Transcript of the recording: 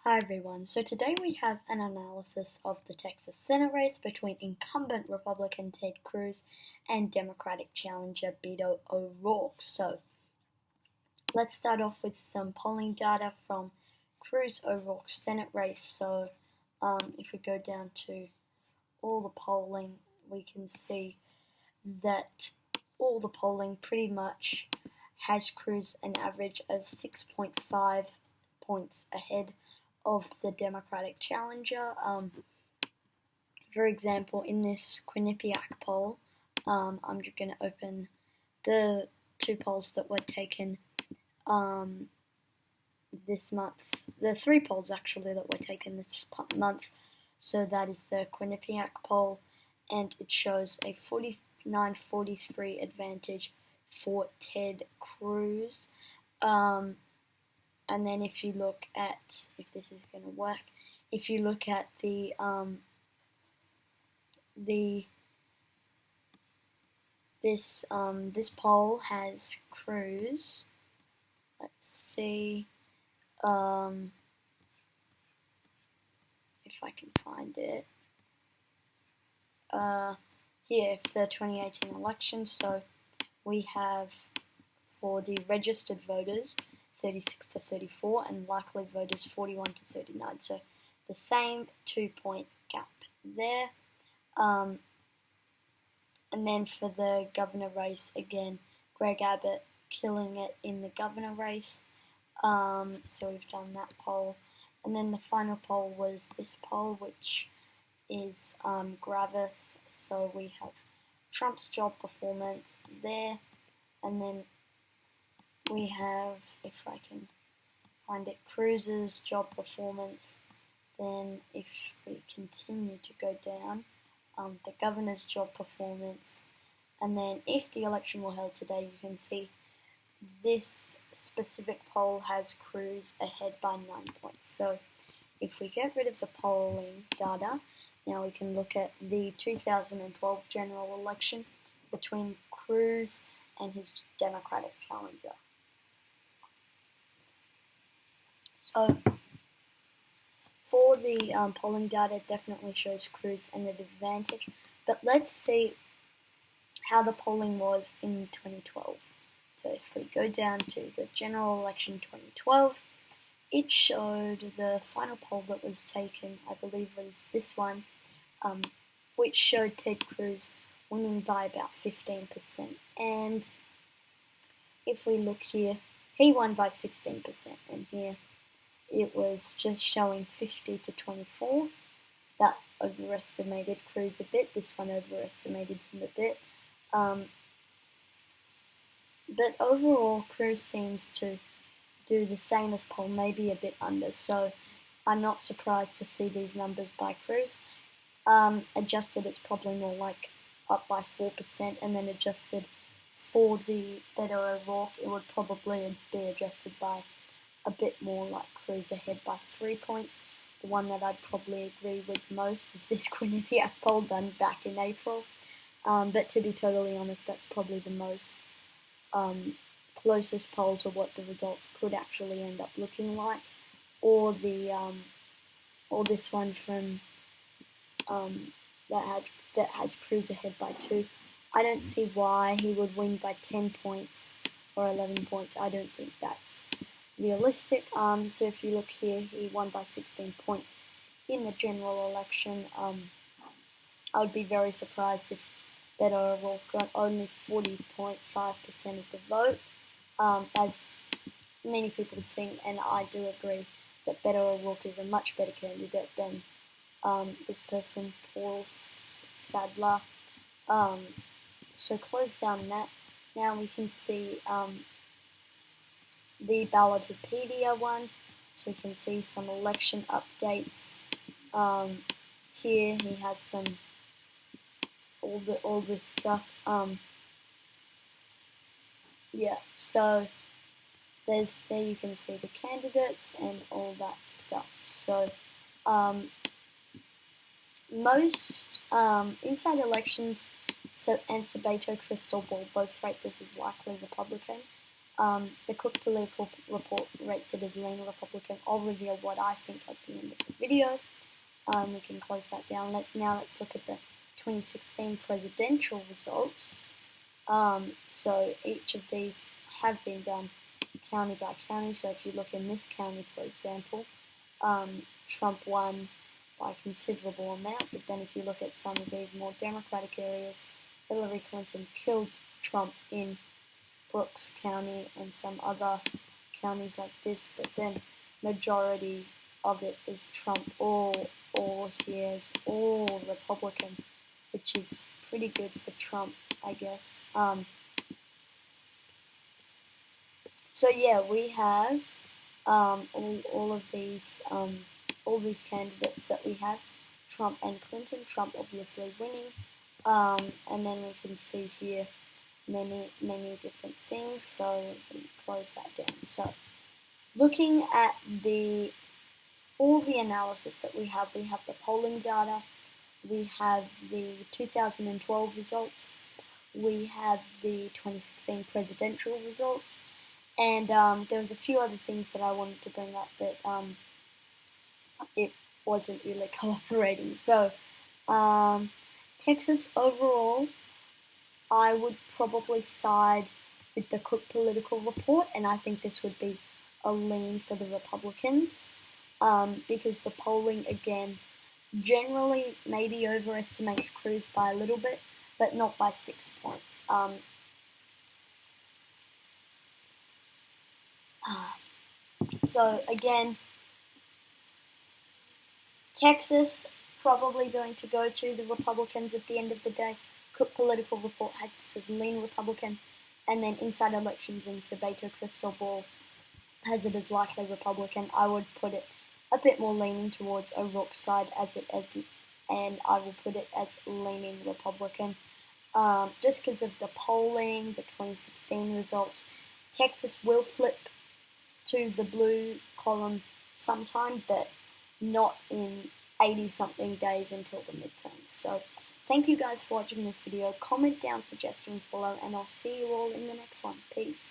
Hi everyone, so today we have an analysis of the Texas Senate race between incumbent Republican Ted Cruz and Democratic challenger Beto O'Rourke. So let's start off with some polling data from Cruz-O'Rourke Senate race. So if we go down to all the polling, we can see that all the polling pretty much has Cruz an average of 6.5 points ahead of the Democratic challenger. For example, in this Quinnipiac poll, I'm just going to open the two polls that were taken this month, the three polls actually that were taken this month. So that is the Quinnipiac poll, and it shows a 49-43 advantage for Ted Cruz. And then if you look at, if this is going to work, if you look at this poll has Cruz. Let's see if I can find it. Here, for the 2018 election, so we have for the registered voters 36 to 34 and likely voters 41 to 39. So the same 2-point gap there. And then for the governor race, again, Greg Abbott killing it in the governor race. So we've done that poll. And then the final poll was this poll, which is Gravis. So we have Trump's job performance there. And then we have, if I can find it, Cruz's job performance. Then if we continue to go down, the governor's job performance, and then if the election were held today, you can see this specific poll has Cruz ahead by 9 points. So if we get rid of the polling data, now we can look at the 2012 general election between Cruz and his Democratic challenger. So for the polling data, it definitely shows Cruz an advantage. But let's see how the polling was in 2012. So if we go down to the general election 2012, it showed the final poll that was taken, I believe was this one, which showed Ted Cruz winning by about 15%. And if we look here, he won by 16%, and here it was just showing 50 to 24. That overestimated Cruz a bit. This one overestimated him a bit. But overall, Cruz seems to do the same as poll, maybe a bit under. So I'm not surprised to see these numbers by Cruz. Adjusted, it's probably more like up by 4%, and then adjusted for the Beto O'Rourke, it would probably be adjusted by a bit more, like Cruz ahead by 3 points. The one that I'd probably agree with most is this Quinnipiac poll done back in April. But to be totally honest, that's probably the most closest polls of what the results could actually end up looking like. Or the or this one from that has Cruz ahead by 2. I don't see why he would win by 10 points or 11 points. I don't think that's realistic. So if you look here, he won by 16 points in the general election. I would be very surprised if Beto O'Rourke got only 40.5% of the vote, as many people think, and I do agree that Beto O'Rourke is a much better candidate than this person, Paul Sadler. So close down that. Now we can see the Ballotopedia one, so we can see some election updates. Here he has some all this stuff. Yeah, so there you can see the candidates and all that stuff. So most inside elections and Beto Crystal Ball both rate this as likely Republican. The Cook Political Report rates it as lean Republican. I'll reveal what I think at the end of the video. We can close that down. Let's look at the 2016 presidential results. So each of these have been done county by county. So if you look in this county, for example, Trump won by a considerable amount. But then if you look at some of these more Democratic areas, Hillary Clinton killed Trump in Brooks County and some other counties like this. But then majority of it is Trump. All here is all Republican, which is pretty good for Trump, I guess. So yeah, we have all of these candidates that we have, Trump and Clinton. Trump obviously winning, and then we can see here many different things. So we can close that down. So looking at all the analysis that we have the polling data, we have the 2012 results, we have the 2016 presidential results, and there was a few other things that I wanted to bring up, but it wasn't really cooperating. So Texas overall, I would probably side with the Cook Political Report, and I think this would be a lean for the Republicans, because the polling, again, generally maybe overestimates Cruz by a little bit, but not by 6 points. So again, Texas probably going to go to the Republicans at the end of the day. Cook Political Report has this as lean Republican, and then Inside Elections and Beto Crystal Ball has it as likely Republican. I would put it a bit more leaning towards O'Rourke's side and I will put it as leaning Republican. Just because of the polling, the 2016 results, Texas will flip to the blue column sometime, but not in 80-something days until the midterms. So thank you guys for watching this video. Comment down suggestions below, and I'll see you all in the next one. Peace.